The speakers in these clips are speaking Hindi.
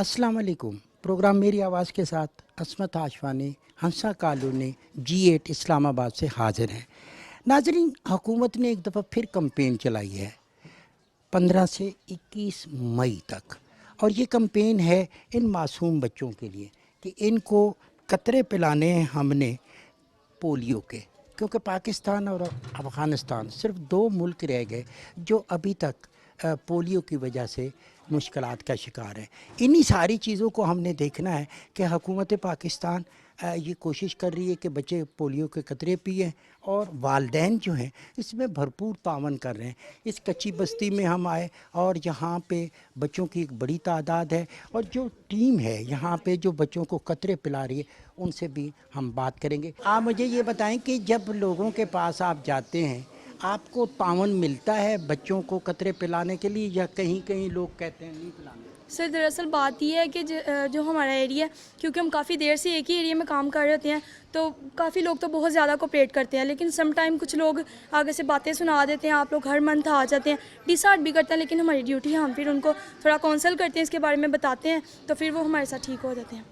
अस्सलाम वालेकुम। प्रोग्राम मेरी आवाज़ के साथ असमत आशवानी हंसा कॉलोनी G8 इस्लामाबाद से हाजिर है। नाजरीन, हुकूमत ने एक दफ़ा फिर कैंपेन चलाई है 15 से 21 मई तक, और ये कैंपेन है इन मासूम बच्चों के लिए कि इनको कतरे पिलाने हैं हमने पोलियो के, क्योंकि पाकिस्तान और अफ़गानिस्तान सिर्फ दो मुल्क रह गए जो अभी तक पोलियो की वजह से मुश्किलात का शिकार है। इन्हीं सारी चीज़ों को हमने देखना है कि हुकूमत पाकिस्तान ये कोशिश कर रही है कि बच्चे पोलियो के कतरे पिएँ, और वालदैन जो हैं इसमें भरपूर तावन कर रहे हैं। इस कच्ची बस्ती में हम आए और यहाँ पे बच्चों की एक बड़ी तादाद है, और जो टीम है यहाँ पे जो बच्चों को कतरे पिला रही है उनसे भी हम बात करेंगे। आप मुझे ये बताएं कि जब लोगों के पास आप जाते हैं आपको तावन मिलता है बच्चों को कतरे पिलाने के लिए, या कहीं कहीं लोग कहते हैं नहीं पिलाने? सर दरअसल बात ये है कि जो हमारा एरिया है, क्योंकि हम काफ़ी देर से एक ही एरिया में काम कर रहे होते हैं, तो काफ़ी लोग तो बहुत ज़्यादा कोऑपरेट करते हैं, लेकिन सम टाइम कुछ लोग आगे से बातें सुना देते हैं, आप लोग हर मंथ आ जाते हैं, डिसहार्ट भी करते हैं, लेकिन हमारी ड्यूटी है हम फिर उनको थोड़ा काउंसल करते हैं, इसके बारे में बताते हैं, तो फिर वो हमारे साथ ठीक हो जाते हैं।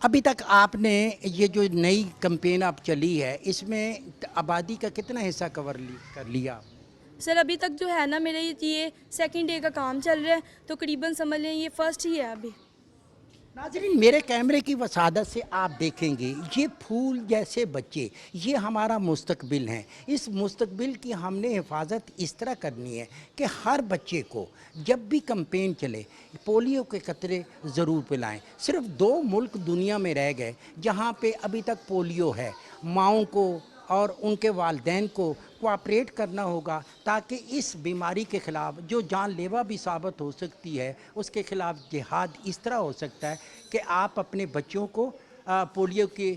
अभी तक आपने ये जो नई कैंपेन आप चली है इसमें आबादी का कितना हिस्सा कर लिया? सर अभी तक जो है ना, मेरे ये सेकंड डे का काम चल रहा है, तो करीबन समझ लें ये फर्स्ट ही है अभी। नाज़रीन, मेरे कैमरे की वसादत से आप देखेंगे ये फूल जैसे बच्चे ये हमारा मुस्तकबिल हैं। इस मुस्तकबिल की हमने हिफाजत इस तरह करनी है कि हर बच्चे को जब भी कैंपेन चले पोलियो के कतरे ज़रूर पिलाएं। सिर्फ दो मुल्क दुनिया में रह गए जहाँ पे अभी तक पोलियो है। माँओं को और उनके वालदैन को कोऑपरेट करना होगा ताकि इस बीमारी के ख़िलाफ़ जो जानलेवा भी साबित हो सकती है उसके ख़िलाफ़ जिहाद इस तरह हो सकता है कि आप अपने बच्चों को पोलियो की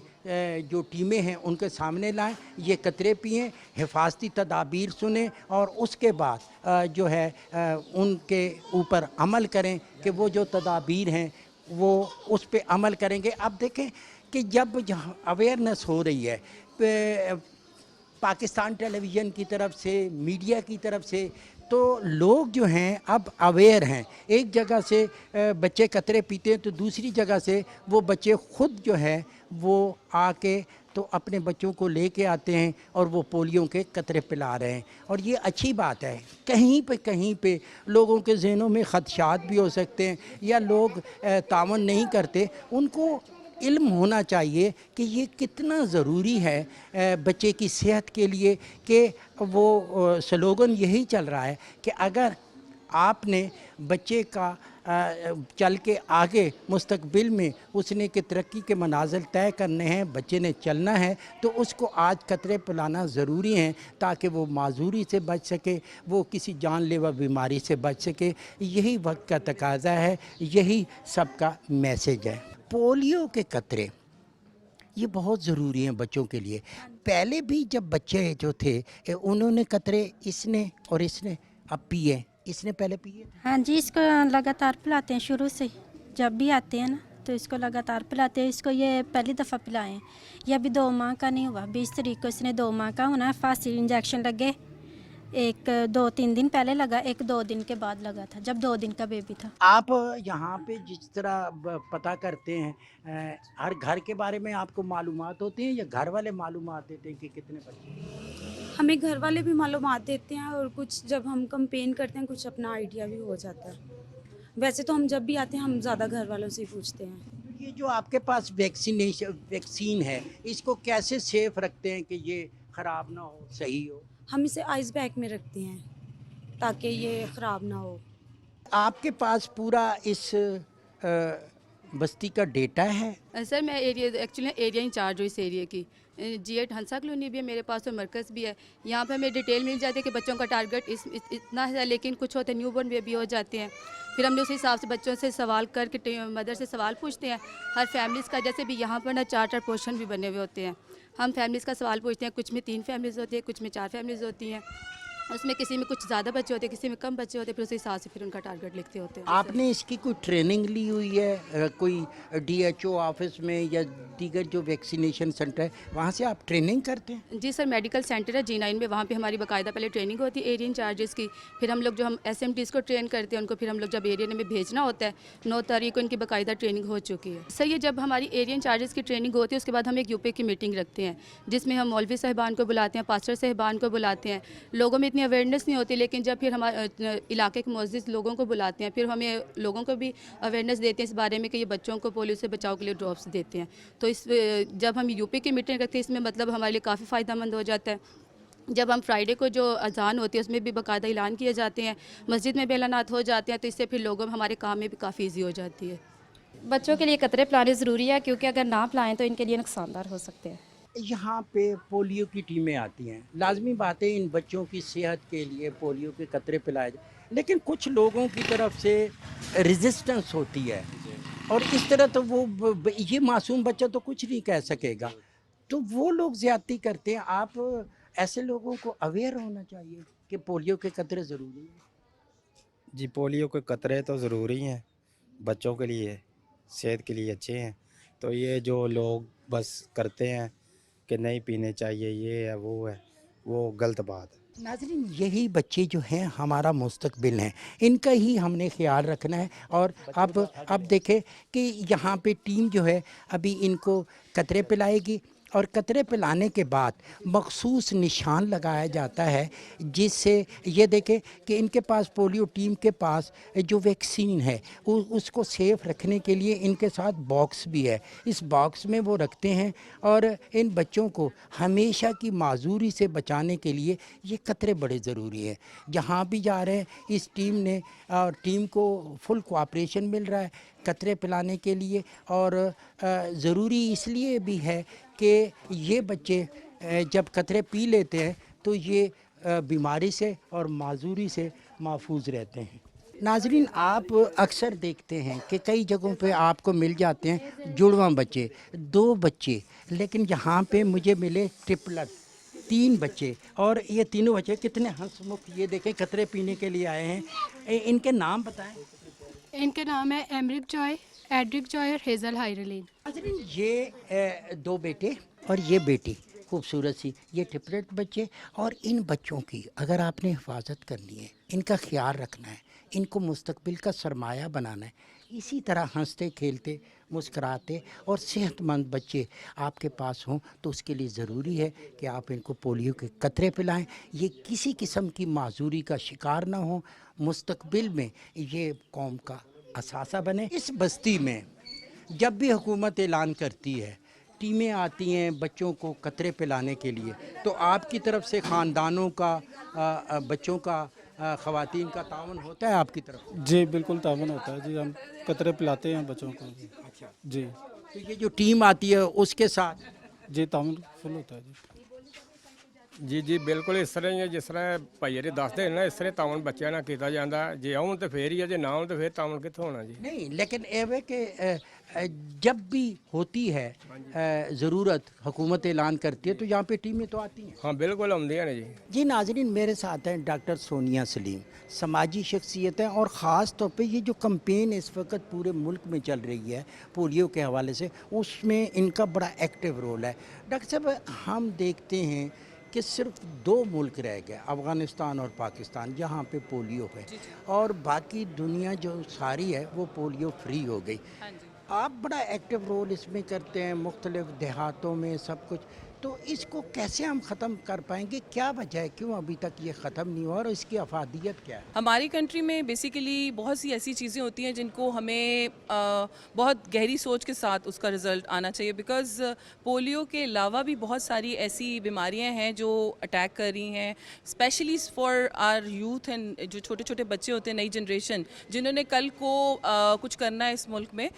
जो टीमें हैं उनके सामने लाएं, ये कतरे पिएँ, हिफाजती तदाबीर सुनें और उसके बाद जो है उनके ऊपर अमल करें कि वो जो तदाबीर हैं वो उस पे अमल करेंगे। अब देखें कि जब अवेयरनेस हो रही है पाकिस्तान टेलीविज़न की तरफ से, मीडिया की तरफ से, तो लोग जो हैं अब अवेयर हैं। एक जगह से बच्चे कतरे पीते हैं तो दूसरी जगह से वो बच्चे ख़ुद जो है वो आके तो अपने बच्चों को लेके आते हैं और वो पोलियो के कतरे पिला रहे हैं, और ये अच्छी बात है। कहीं पे लोगों के ज़हनों में ख़दशात भी हो सकते हैं या लोग तावन नहीं करते, उनको इल्म होना चाहिए कि ये कितना ज़रूरी है बच्चे की सेहत के लिए, कि वो स्लोगन यही चल रहा है कि अगर आपने बच्चे का चल के आगे मुस्तकबिल में उसने के तरक्की के मनाजिल तय करने हैं, बच्चे ने चलना है, तो उसको आज कतरे पिलाना ज़रूरी है ताकि वो माजूरी से बच सके, वो किसी जानलेवा बीमारी से बच सके। यही वक्त का तकाज़ा है, यही सबका मैसेज है। पोलियो के कतरे ये बहुत ज़रूरी हैं बच्चों के लिए। पहले भी जब बच्चे जो थे उन्होंने कतरे इसने और इसने अब पिए, इसने पहले पिए? हाँ जी, इसको लगातार पिलाते हैं शुरू से। जब भी आते हैं ना तो इसको लगातार पिलाते हैं। इसको ये पहली दफ़ा पिलाए हैं, ये अभी 2 माह का नहीं हुआ। 20 तारीख को इसने 2 माह का होना है। फांसी इंजेक्शन लगे, एक 2-3 दिन पहले लगा, एक 2 दिन के बाद लगा था, जब 2 दिन का बेबी था। आप यहाँ पे जिस तरह पता करते हैं हर घर के बारे में आपको मालूमात होती हैं या घर वाले मालूमात देते हैं कि कितने बच्चे? हमें घर वाले भी मालूमात देते हैं, और कुछ जब हम कंपेन करते हैं कुछ अपना आइडिया भी हो जाता है। वैसे तो हम जब भी आते हैं हम ज़्यादा घर वालों से ही पूछते हैं। ये जो आपके पास वैक्सीन है इसको कैसे सेफ रखते हैं कि ये ख़राब ना हो, सही हो? हम इसे आइस बैग में रखते हैं ताकि ये ख़राब ना हो। आपके पास पूरा इस बस्ती का डेटा है? सर मैं एक्चुअली एरिया इंचार्ज हूँ इस एरिया की। G8 हंसा कॉलोनी भी है मेरे पास, और मरकज़ भी है। यहाँ पे हमें डिटेल मिल जाती है कि बच्चों का टारगेट इतना है, लेकिन कुछ होते न्यू बॉर्न बेबी हो जाते हैं। फिर हमने उस हिसाब से बच्चों से सवाल करके मदर से सवाल पूछते हैं। हर फैमिलीज़ का, जैसे भी यहाँ पर ना 4 पोर्शन भी बने हुए होते हैं, हम फैमिलीज़ का सवाल पूछते हैं। कुछ में 3 फैमिलीज़ होती है, कुछ में 4 फैमिलीज़ होती हैं। उसमें किसी में कुछ ज़्यादा बच्चे होते हैं, किसी में कम बच्चे होते हैं, फिर उस हिसाब से फिर उनका टारगेट लिखते होते हैं। आपने इसकी कोई ट्रेनिंग ली हुई है कोई डीएचओ ऑफिस में या दीगर जो वैक्सीनेशन सेंटर है वहाँ से आप ट्रेनिंग करते हैं? जी सर, मेडिकल सेंटर है G9 में, वहाँ पे हमारी बाकायदा पहले ट्रेनिंग होती है एरिया इंचार्जेस की। फिर हम लोग जो हम SMTs को ट्रेन करते हैं, उनको फिर हम लोग जब एरिया में भेजना होता है 9 तारीख को इनकी बाकायदा ट्रेनिंग हो चुकी है। सर ये जब हमारी एरिया इंचार्जेस की ट्रेनिंग होती है उसके बाद हम एक यूपी की मीटिंग रखते हैं, जिसमें हम मौलवी साहिबान को बुलाते हैं, पास्टर साहिबान को बुलाते हैं। लोगों में इतनी अवेयरनेस नहीं होती, लेकिन जब फिर हमारे इलाके के मुअज़्ज़िज़ लोगों को बुलाते हैं, फिर हमें लोगों को भी अवेयरनेस देते हैं इस बारे में कि ये बच्चों को पोलियो से बचाव के लिए ड्रॉप्स देते हैं। तो इस जब हम यूपी की मीटिंग रखते हैं, इसमें मतलब हमारे लिए काफ़ी फ़ायदेमंद हो जाता है। जब हम फ्राइडे को जो अजान होती है उसमें भी बाकायदा ऐलान किए जाते हैं, मस्जिद में भी ऐलानात हो जाते हैं, तो इससे फिर लोगों हमारे काम में भी काफ़ी ईजी हो जाती है। बच्चों के लिए कतरे पिलाने ज़रूरी है, क्योंकि अगर ना पिलाएं तो इनके लिए नुकसानदार हो सकते हैं। यहाँ पे पोलियो की टीमें आती हैं, लाजमी बात है इन बच्चों की सेहत के लिए पोलियो के कतरे पिलाए जाए, लेकिन कुछ लोगों की तरफ से रेजिस्टेंस होती है और इस तरह तो वो ये मासूम बच्चा तो कुछ नहीं कह सकेगा, तो वो लोग ज़्यादती करते हैं। आप ऐसे लोगों को अवेयर होना चाहिए कि पोलियो के कतरे ज़रूरी हैं। जी पोलियो के कतरे तो ज़रूरी हैं, बच्चों के लिए सेहत के लिए अच्छे हैं। तो ये जो लोग बस करते हैं कि नहीं पीने चाहिए, ये है वो गलत बात है। नाज़रीन, यही बच्चे जो हैं हमारा मुस्तकबिल हैं, इनका ही हमने ख्याल रखना है। और अब देखें कि यहाँ पे टीम जो है अभी इनको कतरे पिलाएगी और कतरे पिलाने के बाद मखसूस निशान लगाया जाता है, जिससे ये देखें कि इनके पास पोलियो टीम के पास जो वैक्सीन है उसको सेफ रखने के लिए इनके साथ बॉक्स भी है। इस बॉक्स में वो रखते हैं और इन बच्चों को हमेशा की माजूरी से बचाने के लिए ये कतरे बड़े ज़रूरी हैं। जहाँ भी जा रहे हैं इस टीम ने और टीम को फुल कोऑपरेशन मिल रहा है कतरे पिलाने के लिए, और ज़रूरी इसलिए भी है कि ये बच्चे जब कतरे पी लेते हैं तो ये बीमारी से और माजूरी से महफूज रहते हैं। नाजरीन, आप अक्सर देखते हैं कि कई जगहों पे आपको मिल जाते हैं जुड़वा बच्चे, 2 बच्चे, लेकिन यहाँ पे मुझे मिले ट्रिपलेट 3 बच्चे, और ये तीनों बच्चे कितने हंसमुख, ये देखें कतरे पीने के लिए आए हैं। इनके नाम बताएं। इनके नाम है एमरिक जॉय, एड्रिक जॉय और हेज़ल हायरलीन। ये 2 बेटे और ये बेटी, खूबसूरत सी ये ट्रिपलेट बच्चे, और इन बच्चों की अगर आपने हिफाजत करनी है, इनका ख्याल रखना है, इनको मुस्तकबिल का सरमाया बनाना है, इसी तरह हंसते खेलते मुस्कराते और सेहतमंद बच्चे आपके पास हों, तो उसके लिए ज़रूरी है कि आप इनको पोलियो के कतरे पिलाएं। ये किसी किस्म की माजूरी का शिकार ना हो, मुस्तकबिल में ये कौम का असासा बने। इस बस्ती में जब भी हुकूमत ऐलान करती है, टीमें आती हैं बच्चों को कतरे पिलाने के लिए, तो आपकी तरफ से ख़ानदानों का बच्चों का ख़वातीन का तावन होता है आपकी तरफ? जी बिल्कुल तावन होता है जी, हम कतरे पिलाते हैं बच्चों को। अच्छा जी, तो ये जो टीम आती है उसके साथ जी तावन फुल होता है जी। जी जी बिल्कुल इस तरह ही है, जिस तरह भाई जी दसते हैं ना, इस तरह तावन बच्चों ਨਾਲ ਕੀਤਾ ਜਾਂਦਾ। ਜੇ ਆਉਣ ਤੇ ਫੇਰ ਹੀ ਹੈ, ਜੇ ਨਾ ਆਉਣ ਤੇ ਫੇਰ ਤਾवन ਕਿੱਥੋਂ ਹੋਣਾ जी। नहीं, लेकिन एवे के जब भी होती है ज़रूरत, हुकूमत ऐलान करती है तो यहाँ पे टीमें तो आती हैं। हाँ बिल्कुल आਉਂਦੀਆਂ ਨੇ जी। जी नाजरीन, मेरे साथ हैं डॉक्टर सोनिया सलीम, समाजी शख्सियत हैं, और ख़ास तौर पे ये जो कैंपेन इस वक्त पूरे मुल्क में चल रही है पोलियो के हवाले से, उसमें इनका बड़ा एक्टिव रोल है। डॉक्टर साहब, हम देखते हैं कि सिर्फ 2 मुल्क रह गए, अफ़गानिस्तान और पाकिस्तान, जहाँ पे पोलियो है, और बाकी दुनिया जो सारी है वो पोलियो फ्री हो गई। आप बड़ा एक्टिव रोल इसमें करते हैं, मुख्तलिफ देहातों में सब कुछ, तो इसको कैसे हम ख़त्म कर पाएंगे? क्या वजह है, क्यों अभी तक ये ख़त्म नहीं हुआ, और इसकी अफादियत क्या है? हमारी कंट्री में बेसिकली बहुत सी ऐसी चीज़ें होती हैं जिनको हमें बहुत गहरी सोच के साथ उसका रिज़ल्ट आना चाहिए, बिकॉज़ पोलियो के अलावा भी बहुत सारी ऐसी बीमारियां हैं जो अटैक कर रही हैं, specially for our youth and जो छोटे छोटे बच्चे होते हैं, नई जनरेशन जिन्होंने कल को कुछ करना है इस मुल्क में,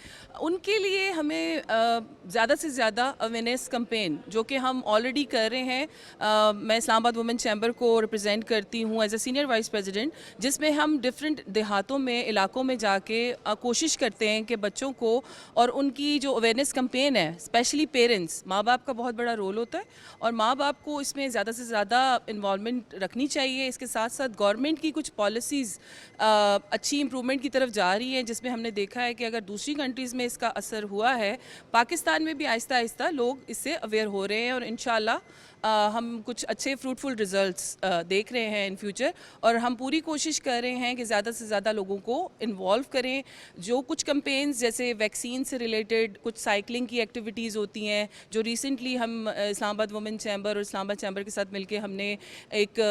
उनके लिए हमें ज़्यादा से ज़्यादा अवेयरनेस कैंपेन जो कि हम हम ऑलरेडी कर रहे हैं। मैं इस्लामाबाद वुमेन चैम्बर को रिप्रेजेंट करती हूँ as a senior vice president, जिसमें हम डिफरेंट देहातों में, इलाकों में जाके कोशिश करते हैं कि बच्चों को और उनकी जो अवेयरनेस कैंपेन है, स्पेशली पेरेंट्स, माँ बाप का बहुत बड़ा रोल होता है और माँ बाप को इसमें ज़्यादा से ज़्यादा इन्वॉल्वमेंट रखनी चाहिए। इसके साथ साथ गवर्नमेंट की कुछ पॉलिसीज़ अच्छी इम्प्रूवमेंट की तरफ जा रही हैं, जिसमें हमने देखा है कि अगर दूसरी कंट्रीज़ में इसका असर हुआ है, पाकिस्तान में भी आहिस्ता आहिस्ता लोग इससे अवेयर हो रहे हैं और इंशाल्लाह हम कुछ अच्छे फ्रूटफुल रिजल्ट्स देख रहे हैं इन फ्यूचर। और हम पूरी कोशिश कर रहे हैं कि ज़्यादा से ज़्यादा लोगों को इन्वॉल्व करें। जो कुछ कैंपेन्स जैसे वैक्सीन से रिलेटेड कुछ साइकिलिंग की एक्टिविटीज़ होती हैं, जो रिसेंटली हम इस्लामाबाद वुमेन चैम्बर और इस्लामाबाद चैम्बर के साथ मिलके हमने एक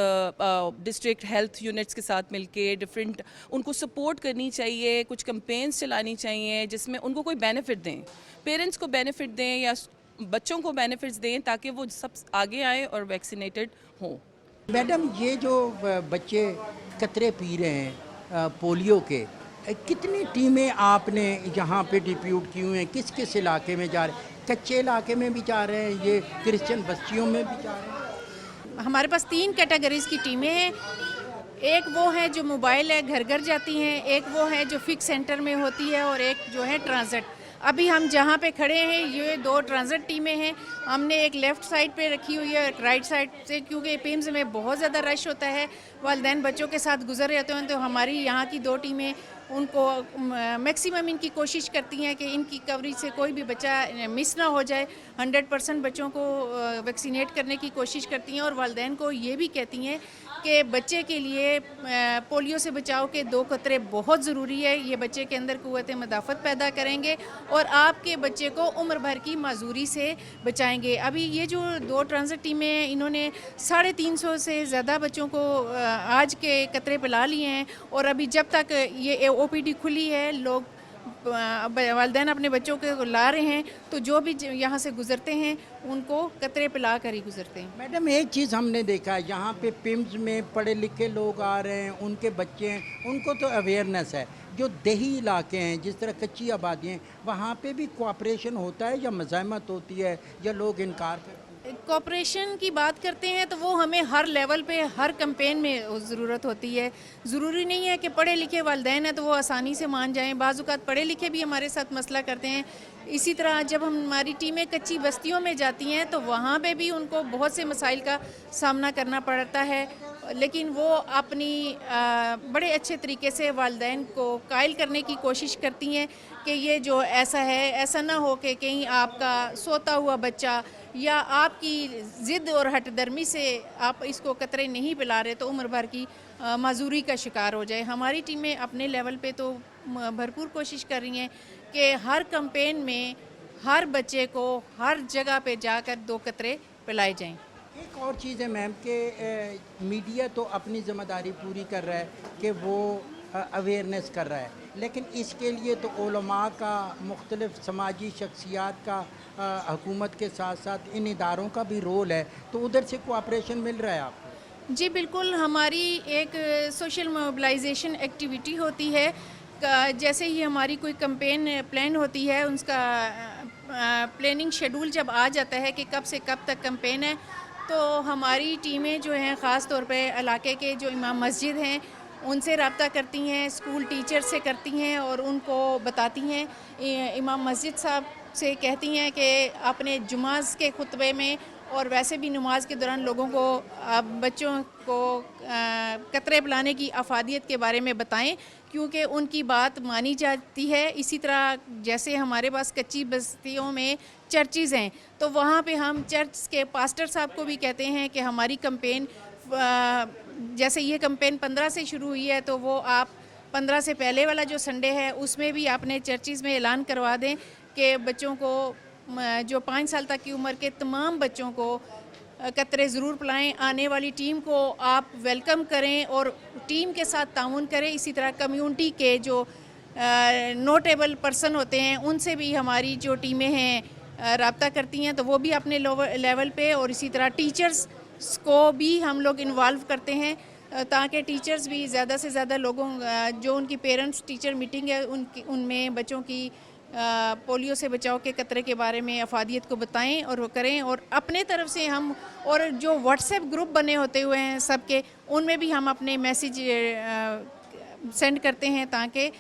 डिस्ट्रिक्ट हेल्थ यूनिट्स के साथ मिलके डिफरेंट उनको सपोर्ट करनी चाहिए, कुछ कैंपेन्स चलानी चाहिए जिसमें उनको कोई बेनिफिट दें, पेरेंट्स को बेनिफिट दें या बच्चों को बेनिफिट्स दें, ताकि वो सब आगे आए और वैक्सीनेटेड हों। मैडम, ये जो बच्चे कतरे पी रहे हैं पोलियो के, कितनी टीमें आपने यहाँ पे डिप्यूट की हुई हैं? किस किस इलाके में जा रहे हैं? कच्चे इलाके में भी जा रहे हैं, ये क्रिश्चियन बस्तियों में भी जा रहे हैं? हमारे पास 3 कैटेगरीज की टीमें हैं। एक वो है जो मोबाइल है, घर घर जाती हैं, एक वो है जो फिक्स सेंटर में होती है और एक जो है ट्रांजिट। अभी हम जहाँ पे खड़े हैं ये 2 ट्रांजिट टीमें हैं। हमने एक लेफ़्ट साइड पे रखी हुई है, एक राइट साइड से, क्योंकि पिम्स में बहुत ज़्यादा रश होता है, वालिदैन बच्चों के साथ गुजर जाते हैं, तो हमारी यहाँ की 2 टीमें उनको मैक्सिमम इनकी कोशिश करती हैं कि इनकी कवरेज से कोई भी बच्चा मिस ना हो जाए। 100% बच्चों को वैक्सीनेट करने की कोशिश करती हैं और वालिदैन को ये भी कहती हैं कि बच्चे के लिए पोलियो से बचाव के 2 कतरे बहुत ज़रूरी है। ये बच्चे के अंदर क़ुव्वत मदाफ़त पैदा करेंगे और आपके बच्चे को उम्र भर की माजूरी से बचाएंगे। अभी ये जो 2 ट्रांजिट टीमें हैं, इन्होंने 350 से ज़्यादा बच्चों को आज के कतरे पिला लिए हैं और अभी जब तक ये OPD खुली है, लोग वालिदैन अपने बच्चों को ला रहे हैं, तो जो भी यहाँ से गुजरते हैं उनको कतरे पिला कर ही गुजरते हैं। मैडम, एक चीज़ हमने देखा है, यहाँ पे पिम्स में पढ़े लिखे लोग आ रहे हैं, उनके बच्चे हैं, उनको तो अवेयरनेस है। जो देही इलाके हैं, जिस तरह कच्ची आबादी हैं, वहाँ पे भी कोऑपरेशन होता है या मज़ाहमत होती है या लोग इनकार करते हैं? कोऑपरेशन की बात करते हैं तो वो हमें हर लेवल पे, हर कैंपेन में ज़रूरत होती है। ज़रूरी नहीं है कि पढ़े लिखे वालिदैन हैं तो वो आसानी से मान जाएं, बाज़ औक़ात पढ़े लिखे भी हमारे साथ मसला करते हैं। इसी तरह जब हमारी टीमें कच्ची बस्तियों में जाती हैं तो वहाँ पे भी उनको बहुत से मसाइल का सामना करना पड़ता है, लेकिन वो अपनी बड़े अच्छे तरीके से वालिदैन को कायल करने की कोशिश करती हैं कि ये जो ऐसा है, ऐसा ना हो कि कहीं आपका सोता हुआ बच्चा या आपकी ज़िद और हटदर्मी से आप इसको कतरे नहीं पिला रहे तो उम्र भर की माजूरी का शिकार हो जाए। हमारी टीमें अपने लेवल पे तो भरपूर कोशिश कर रही हैं कि हर कैंपेन में हर बच्चे को हर जगह पे जाकर 2 कतरे पिलाए जाएं। एक और चीज़ है मैम कि मीडिया तो अपनी ज़िम्मेदारी पूरी कर रहा है कि वो अवेयरनेस कर रहा है, लेकिन इसके लिए तो उलमा का, मुख्तलिफ समाजी शख्सियात का, हुकूमत के साथ साथ इन इदारों का भी रोल है, तो उधर से कोऑपरेशन मिल रहा है आपको? जी बिल्कुल, हमारी एक सोशल मोबिलाइजेशन एक्टिविटी होती है। जैसे ही हमारी कोई कैंपेन प्लान होती है, उसका प्लानिंग शेड्यूल जब आ जाता है कि कब से कब तक कैंपेन है, तो हमारी टीमें जो हैं ख़ास तौर पे इलाके के जो इमाम मस्जिद हैं उनसे रब्ता करती हैं, स्कूल टीचर से करती हैं और उनको बताती हैं। इमाम मस्जिद साहब से कहती हैं कि अपने जुमाज़ के खुतबे में और वैसे भी नमाज के दौरान लोगों को, बच्चों को कतरे पिलाने की अफादियत के बारे में बताएं, क्योंकि उनकी बात मानी जाती है। इसी तरह जैसे हमारे पास कच्ची बस्तियों में चर्चिज़ हैं, तो वहाँ पे हम चर्च के पास्टर साहब को भी कहते हैं कि हमारी कैंपेन, जैसे ये कैंपेन 15 से शुरू हुई है, तो वो आप 15 से पहले वाला जो संडे है उसमें भी आपने चर्चिज़ में ऐलान करवा दें कि बच्चों को, जो 5 साल तक की उम्र के तमाम बच्चों को कतरे ज़रूर पिलाएं। आने वाली टीम को आप वेलकम करें और टीम के साथ ताउन करें। इसी तरह कम्युनिटी के जो नोटेबल पर्सन होते हैं उनसे भी हमारी जो टीमें हैं रब्ता करती हैं, तो वो भी अपने लेवल पे, और इसी तरह टीचर्स को भी हम लोग इन्वॉल्व करते हैं ताकि टीचर्स भी ज़्यादा से ज़्यादा लोगों, जो उनकी पेरेंट्स टीचर मीटिंग है उनमें बच्चों की पोलियो से बचाव के खतरे के बारे में अफादियत को बताएं और वो करें। और अपने तरफ से हम, और जो व्हाट्सएप ग्रुप बने होते हुए हैं सबके, उनमें भी हम अपने मैसेज सेंड करते हैं ताकि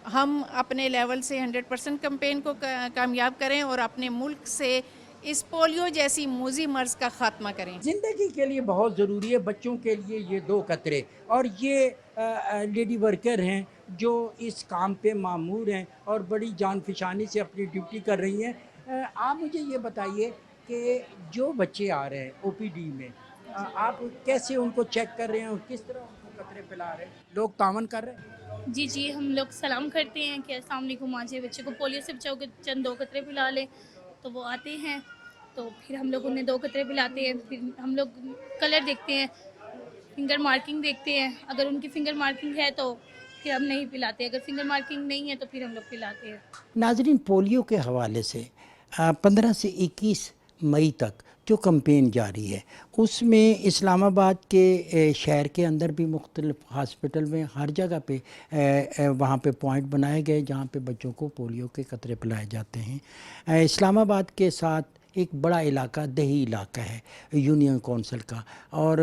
हम अपने लेवल से 100% कैंपेन को कामयाब करें और अपने मुल्क से इस पोलियो जैसी मूजी मर्ज का खात्मा करें। ज़िंदगी के लिए बहुत ज़रूरी है बच्चों के लिए ये 2 कतरे, और ये लेडी वर्कर हैं जो इस काम पे मामूर हैं और बड़ी जानफिशानी से अपनी ड्यूटी कर रही हैं। आप मुझे ये बताइए कि जो बच्चे आ रहे हैं ओपीडी में, आप कैसे उनको चेक कर रहे हैं और किस तरह उनको कतरे पिला रहे हैं? लोग तावन कर रहे हैं? जी हम लोग सलाम करते हैं कि अस्सलाम वालेकुम, आज बच्चे को पोलियो से बचाओ के चंद 2 कतरे पिला लें। तो वो आते हैं तो फिर हम लोग उन्हें 2 कतरे पिलाते हैं। फिर हम लोग कलर देखते हैं, फिंगर मार्किंग देखते हैं। अगर उनकी फिंगर मार्किंग है तो फिर हम नहीं पिलाते, अगर फिंगर मार्किंग नहीं है तो फिर हम लोग पिलाते हैं। नाज़रीन, पोलियो के हवाले से 15 से 21 मई तक जो कैंपेन जारी है, उसमें इस्लामाबाद के शहर के अंदर भी मुख्तलिफ हॉस्पिटल में हर जगह पे वहाँ पे पॉइंट बनाए गए जहाँ पे बच्चों को पोलियो के कतरे पिलाए जाते हैं। इस्लामाबाद के साथ एक बड़ा इलाका दही इलाका है यूनियन कौंसिल का, और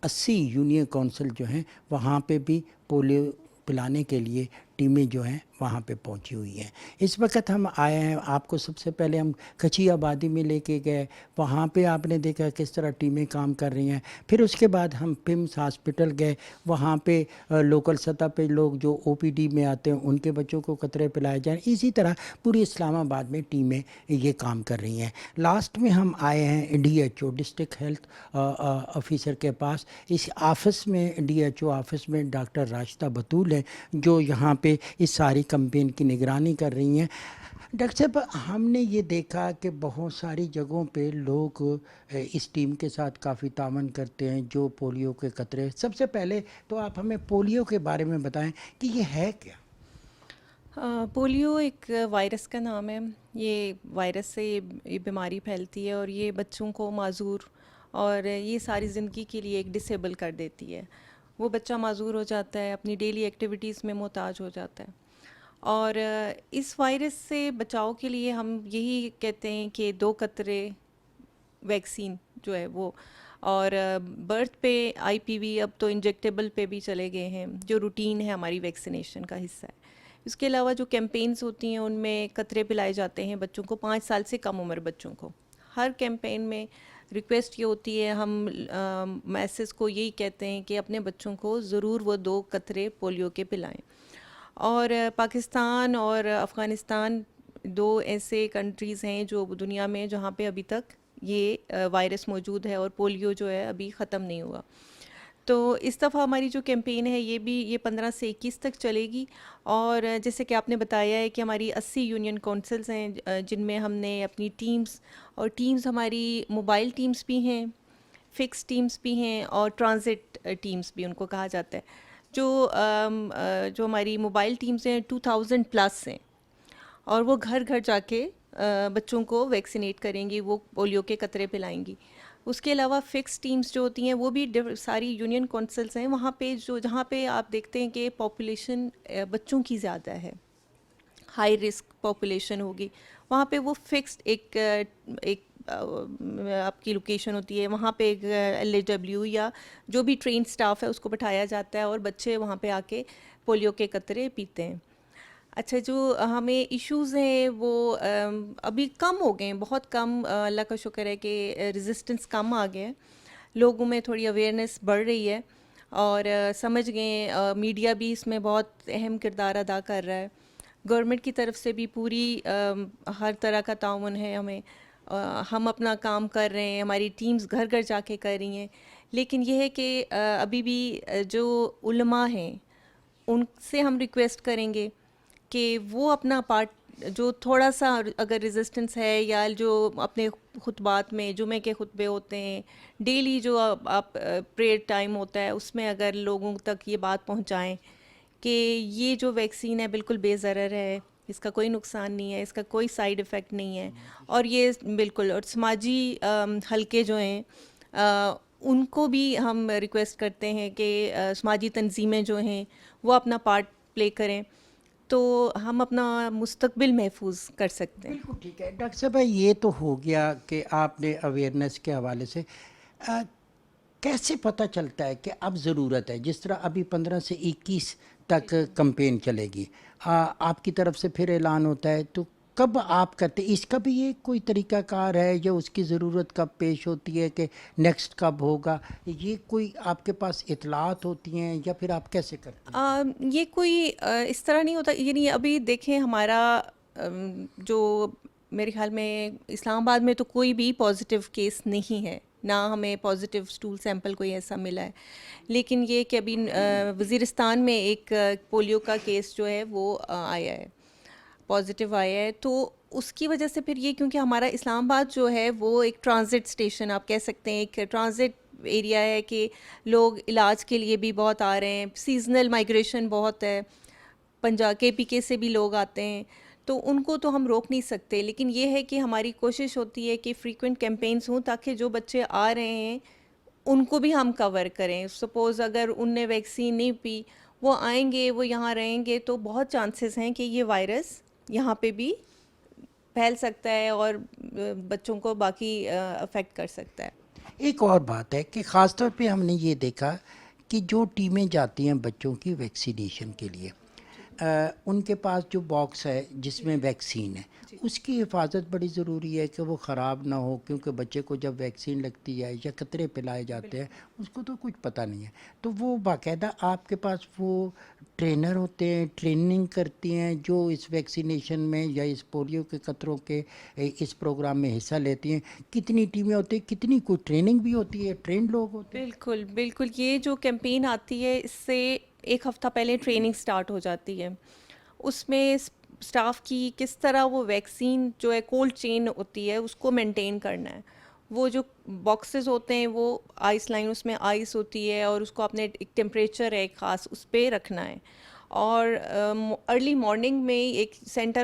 80 यूनियन कौंसिल जो हैं वहाँ पे भी पोलियो पिलाने के लिए टीमें जो हैं वहाँ पे पहुँची हुई हैं। इस वक्त हम आए हैं, आपको सबसे पहले हम कच्ची आबादी में लेके गए, वहाँ पे आपने देखा किस तरह टीमें काम कर रही हैं। फिर उसके बाद हम पिम्स हॉस्पिटल गए, वहाँ पे लोकल सतह पे लोग जो ओपीडी में आते हैं उनके बच्चों को कतरे पिलाए जाएं। इसी तरह पूरी इस्लामाबाद में टीमें ये काम कर रही हैं। लास्ट में हम आए हैं DHO डिस्ट्रिक्ट हेल्थ ऑफिसर के पास। इस ऑफिस में, DHO ऑफिस में डॉक्टर राशिदा बतूल है जो यहाँ पे इस सारी कैंपेन की निगरानी कर रही हैं। डॉक्टर साहब, हमने ये देखा कि बहुत सारी जगहों पे लोग इस टीम के साथ काफ़ी तावन करते हैं जो पोलियो के कतरे। सबसे पहले तो आप हमें पोलियो के बारे में बताएं कि ये है क्या? पोलियो एक वायरस का नाम है। ये वायरस से ये बीमारी फैलती है और ये बच्चों को माजूर और ये सारी ज़िंदगी के लिए एक डिसेबल कर देती है। वो बच्चा माजूर हो जाता है, अपनी डेली एक्टिविटीज़ में मोहताज हो जाता है। और इस वायरस से बचाव के लिए हम यही कहते हैं कि 2 कतरे वैक्सीन जो है वो, और बर्थ पे IPV अब तो इंजेक्टेबल पे भी चले गए हैं, जो रूटीन है हमारी वैक्सीनेशन का हिस्सा है। इसके अलावा जो कैंपेन्स होती हैं उनमें कतरे पिलाए जाते हैं बच्चों को, 5 साल से कम उम्र बच्चों को। हर कैंपेन में रिक्वेस्ट ये होती है, हम मैसेज को यही कहते हैं कि अपने बच्चों को ज़रूर वो 2 कतरे पोलियो के पिलाएं। और पाकिस्तान और अफ़गानिस्तान 2 ऐसे कंट्रीज़ हैं जो दुनिया में जहाँ पे अभी तक ये वायरस मौजूद है और पोलियो जो है अभी ख़त्म नहीं हुआ। तो इस दफ़ा हमारी जो कैंपेन है ये 15 से 21 तक चलेगी। और जैसे कि आपने बताया है कि हमारी 80 यूनियन काउंसिल्स हैं जिनमें हमने अपनी टीम्स हमारी मोबाइल टीम्स भी हैं, फ़िक्स टीम्स भी हैं और ट्रांजिट टीम्स भी उनको कहा जाता है। जो हमारी मोबाइल टीम्स हैं 2000 प्लस हैं और वो घर घर जाके बच्चों को वैक्सीनेट करेंगी, वो पोलियो के कतरे पिलाएंगी। उसके अलावा फ़िक्स टीम्स जो होती हैं वो भी सारी यूनियन काउंसिल्स हैं वहाँ पे, जहाँ पे आप देखते हैं कि पॉपुलेशन बच्चों की ज़्यादा है, हाई रिस्क पॉपुलेशन होगी, वहाँ पे वो फिक्स्ड एक आपकी लोकेशन होती है, वहाँ पे एक LAW या जो भी ट्रेन स्टाफ है उसको बैठाया जाता है और बच्चे वहाँ पे आके पोलियो के कतरे पीते हैं। अच्छा, जो हमें इश्यूज़ हैं वो अभी कम हो गए हैं, बहुत कम, अल्लाह का शुक्र है कि रेजिस्टेंस कम आ गया है, लोगों में थोड़ी अवेयरनेस बढ़ रही है और समझ गए। मीडिया भी इसमें बहुत अहम किरदार अदा कर रहा है। गवर्नमेंट की तरफ से भी पूरी हर तरह का ताउन है हमें, हम अपना काम कर रहे हैं, हमारी टीम्स घर घर जाके कर रही हैं। लेकिन यह है कि अभी भी जो उलमा हैं उनसे हम रिक्वेस्ट करेंगे कि वो अपना पार्ट, जो थोड़ा सा अगर रेजिस्टेंस है या जो अपने खुतबात में, जुमे के खुतबे होते हैं, डेली जो आप प्रेयर टाइम होता है, उसमें अगर लोगों तक ये बात पहुंचाएं कि ये जो वैक्सीन है बिल्कुल बेज़रर है, इसका कोई नुकसान नहीं है, इसका कोई साइड इफ़ेक्ट नहीं है। और ये बिल्कुल, और समाजी हलके जो हैं उनको भी हम रिक्वेस्ट करते हैं कि समाजी तंजीमें जो हैं वो अपना पार्ट प्ले करें। तो हम अपना मुस्तकबिल महफूज कर सकते हैं। बिल्कुल ठीक है। डॉक्टर साहब ये तो हो गया कि आपने अवेयरनेस के हवाले से कैसे पता चलता है कि अब ज़रूरत है, जिस तरह अभी 15 से 21 तक कैंपेन चलेगी, आपकी तरफ से फिर ऐलान होता है, तो कब आप करते, इसका भी ये कोई तरीक़ाकार है या उसकी ज़रूरत कब पेश होती है कि नेक्स्ट कब होगा, ये कोई आपके पास इतलात होती हैं या फिर आप कैसे करते हैं? ये कोई इस तरह नहीं होता, यानी अभी देखें हमारा जो मेरे ख्याल में इस्लामाबाद में तो कोई भी पॉजिटिव केस नहीं है, ना हमें पॉजिटिव स्टूल सैंपल कोई ऐसा मिला है, लेकिन ये कि अभी वज़ीरिस्तान में एक पोलियो का केस जो है वो आया है, पॉजिटिव आया है। तो उसकी वजह से फिर ये, क्योंकि हमारा इस्लामाबाद जो है वो एक ट्रांजिट स्टेशन आप कह सकते हैं, एक ट्रांजिट एरिया है कि लोग इलाज के लिए भी बहुत आ रहे हैं, सीजनल माइग्रेशन बहुत है, पंजाब KPK से भी लोग आते हैं, तो उनको तो हम रोक नहीं सकते, लेकिन ये है कि हमारी कोशिश होती है कि फ्रीक्वेंट कैंपेन्स हों ताकि जो बच्चे आ रहे हैं उनको भी हम कवर करें। सपोज़ अगर उनने वैक्सीन नहीं पी, वो आएंगे, वो यहाँ रहेंगे, तो बहुत चांसेस हैं कि ये वायरस यहाँ पे भी फैल सकता है और बच्चों को बाकी अफेक्ट कर सकता है। एक और बात है कि ख़ास तौर पे हमने ये देखा कि जो टीमें जाती हैं बच्चों की वैक्सीनेशन के लिए, उनके पास जो बॉक्स है जिसमें वैक्सीन है, उसकी हिफाजत बड़ी ज़रूरी है कि वो ख़राब ना हो, क्योंकि बच्चे को जब वैक्सीन लगती है या कतरे पिलाए जाते हैं उसको तो कुछ पता नहीं है, तो वो बाकायदा आपके पास वो ट्रेनर होते हैं, ट्रेनिंग करती हैं जो इस वैक्सीनेशन में या इस पोलियो के कतरों के इस प्रोग्राम में हिस्सा लेती हैं। कितनी टीमें होती हैं, कितनी कोई ट्रेनिंग भी होती है, ट्रेंड लोग होते हैं? बिल्कुल बिल्कुल, ये जो कैंपेन आती है इससे एक हफ़्ता पहले ट्रेनिंग स्टार्ट हो जाती है, उसमें स्टाफ की किस तरह वो वैक्सीन जो है कोल्ड चेन होती है उसको मेंटेन करना है। वो जो बॉक्सेस होते हैं वो आइस लाइन, उसमें आइस होती है और उसको अपने एक टेम्परेचर है ख़ास उस पर रखना है। और अर्ली मॉर्निंग में एक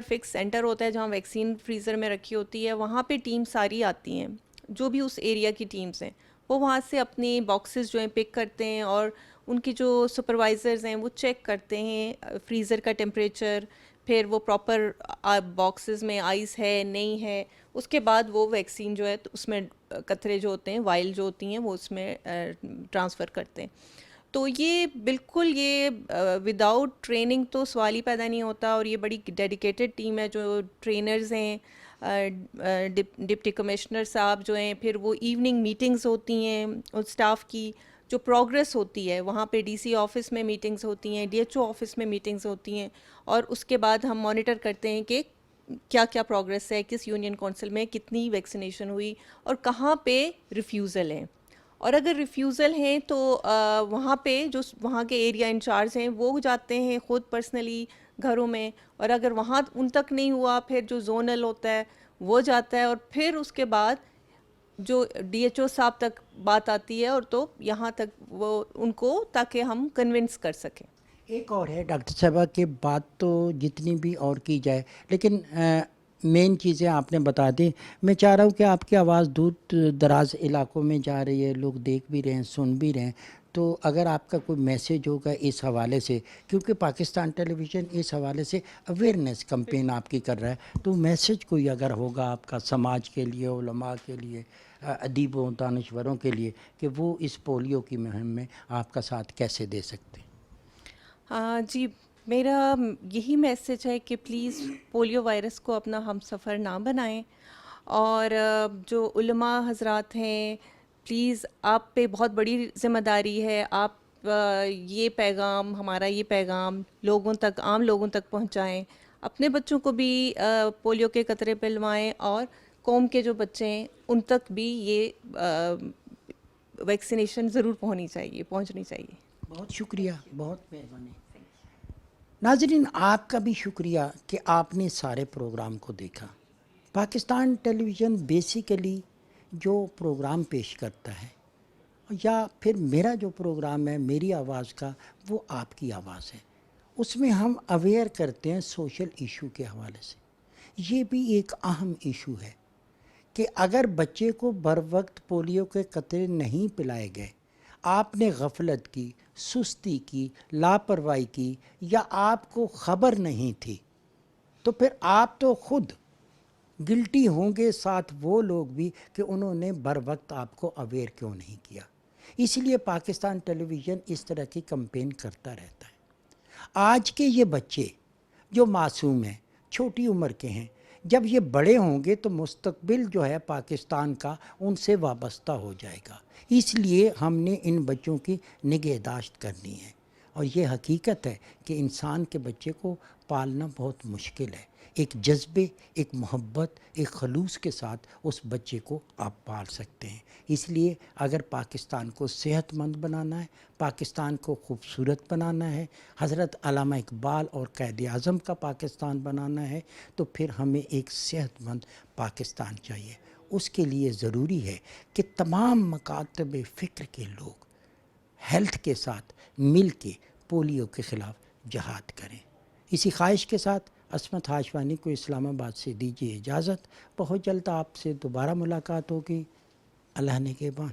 फिक्स सेंटर होता है जहाँ वैक्सीन फ्रीज़र में रखी होती है, वहाँ पे टीम सारी आती हैं, जो भी उस एरिया की टीम्स हैं वो वहाँ से अपनी बॉक्सेस जो हैं पिक करते हैं और उनकी जो सुपरवाइज़र्स हैं वो चेक करते हैं फ्रीज़र का टेम्परेचर, फिर वो प्रॉपर बॉक्सेस में आइस है नहीं है, उसके बाद वो वैक्सीन जो है तो उसमें कतरे जो होते हैं, वाइल जो होती हैं वो उसमें ट्रांसफ़र करते हैं। तो ये बिल्कुल ये विदाउट ट्रेनिंग तो सवाल ही पैदा नहीं होता, और ये बड़ी डेडिकेटेड टीम है, जो ट्रेनर्स हैं, डिप्टी कमिश्नर साहब जो हैं, फिर वो इवनिंग मीटिंग्स होती हैं और स्टाफ की जो प्रोग्रेस होती है वहाँ पे DC ऑफिस में मीटिंग्स होती हैं, DHO ऑफिस में मीटिंग्स होती हैं, और उसके बाद हम मॉनिटर करते हैं कि क्या क्या प्रोग्रेस है, किस यूनियन काउंसिल में कितनी वैक्सीनेशन हुई और कहाँ पे रिफ्यूज़ल हैं, और अगर रिफ्यूज़ल हैं तो वहाँ पे जो वहाँ के एरिया इंचार्ज हैं वो जाते हैं ख़ुद पर्सनली घरों में, और अगर वहाँ उन तक नहीं हुआ फिर जो जोनल होता है वो जाता है, और फिर उसके बाद जो DHO साहब तक बात आती है और तो यहाँ तक वो उनको, ताकि हम कन्विंस कर सकें। एक और है डॉक्टर साहबा कि बात तो जितनी भी और की जाए, लेकिन मेन चीज़ें आपने बता दी। मैं चाह रहा हूँ कि आपकी आवाज़ दूर दराज इलाकों में जा रही है, लोग देख भी रहे हैं, सुन भी रहे हैं, तो अगर आपका कोई मैसेज होगा इस हवाले से, क्योंकि पाकिस्तान टेलीविज़न इस हवाले से अवेयरनेस कैंपेन आपकी कर रहा है, तो मैसेज कोई अगर होगा आपका समाज के लिए, उलमा के लिए, अदीबों दानश्वरों के लिए, कि वो इस पोलियो की मुहिम में आपका साथ कैसे दे सकते हैं? जी, मेरा यही मैसेज है कि प्लीज़ पोलियो वायरस को अपना हम सफ़र ना बनाएं, और जो उलमा हजरात हैं, प्लीज़ आप पे बहुत बड़ी ज़िम्मेदारी है, आप ये पैगाम, हमारा ये पैगाम लोगों तक, आम लोगों तक पहुंचाएं, अपने बच्चों को भी पोलियो के कतरे पिलवाएं, और कौम के जो बच्चे हैं उन तक भी ये वैक्सीनेशन ज़रूर पहुंचनी चाहिए। बहुत शुक्रिया, बहुत मेहरबानी। नाज़रीन, आपका भी शुक्रिया कि आपने सारे प्रोग्राम को देखा। पाकिस्तान टेलीविज़न बेसिकली जो प्रोग्राम पेश करता है, या फिर मेरा जो प्रोग्राम है मेरी आवाज़ का, वो आपकी आवाज़ है, उसमें हम अवेयर करते हैं सोशल इशू के हवाले से। ये भी एक अहम इशू है कि अगर बच्चे को बर वक्त पोलियो के कतरे नहीं पिलाए गए, आपने गफलत की, सुस्ती की, लापरवाही की या आपको खबर नहीं थी, तो फिर आप तो खुद गिल्टी होंगे, साथ वो लोग भी कि उन्होंने बर वक्त आपको अवेयर क्यों नहीं किया। इसलिए पाकिस्तान टेलीविज़न इस तरह की कैंपेन करता रहता है। आज के ये बच्चे जो मासूम हैं, छोटी उम्र के हैं, जब ये बड़े होंगे तो मुस्तकबिल जो है पाकिस्तान का उनसे वाबस्ता हो जाएगा। इसलिए हमने इन बच्चों की निगहदाश्त करनी है। और ये हकीकत है कि इंसान के बच्चे को पालना बहुत मुश्किल है। एक जज्बे, एक मोहब्बत, एक खलूस के साथ उस बच्चे को आप पाल सकते हैं। इसलिए अगर पाकिस्तान को सेहतमंद बनाना है, पाकिस्तान को खूबसूरत बनाना है, हज़रत अल्लामा इकबाल और क़ायद आज़म का पाकिस्तान बनाना है, तो फिर हमें एक सेहतमंद पाकिस्तान चाहिए। उसके लिए ज़रूरी है कि तमाम मकातब फ़िक्र के लोग हेल्थ के साथ मिल के पोलियो के ख़िलाफ़ जहाद करें। इसी ख्वाहिश के साथ असमत हाशवानी को इस्लामाबाद से दीजिए इजाज़त। बहुत जल्द आपसे दोबारा मुलाकात होगी। अल्लाह ने के बान।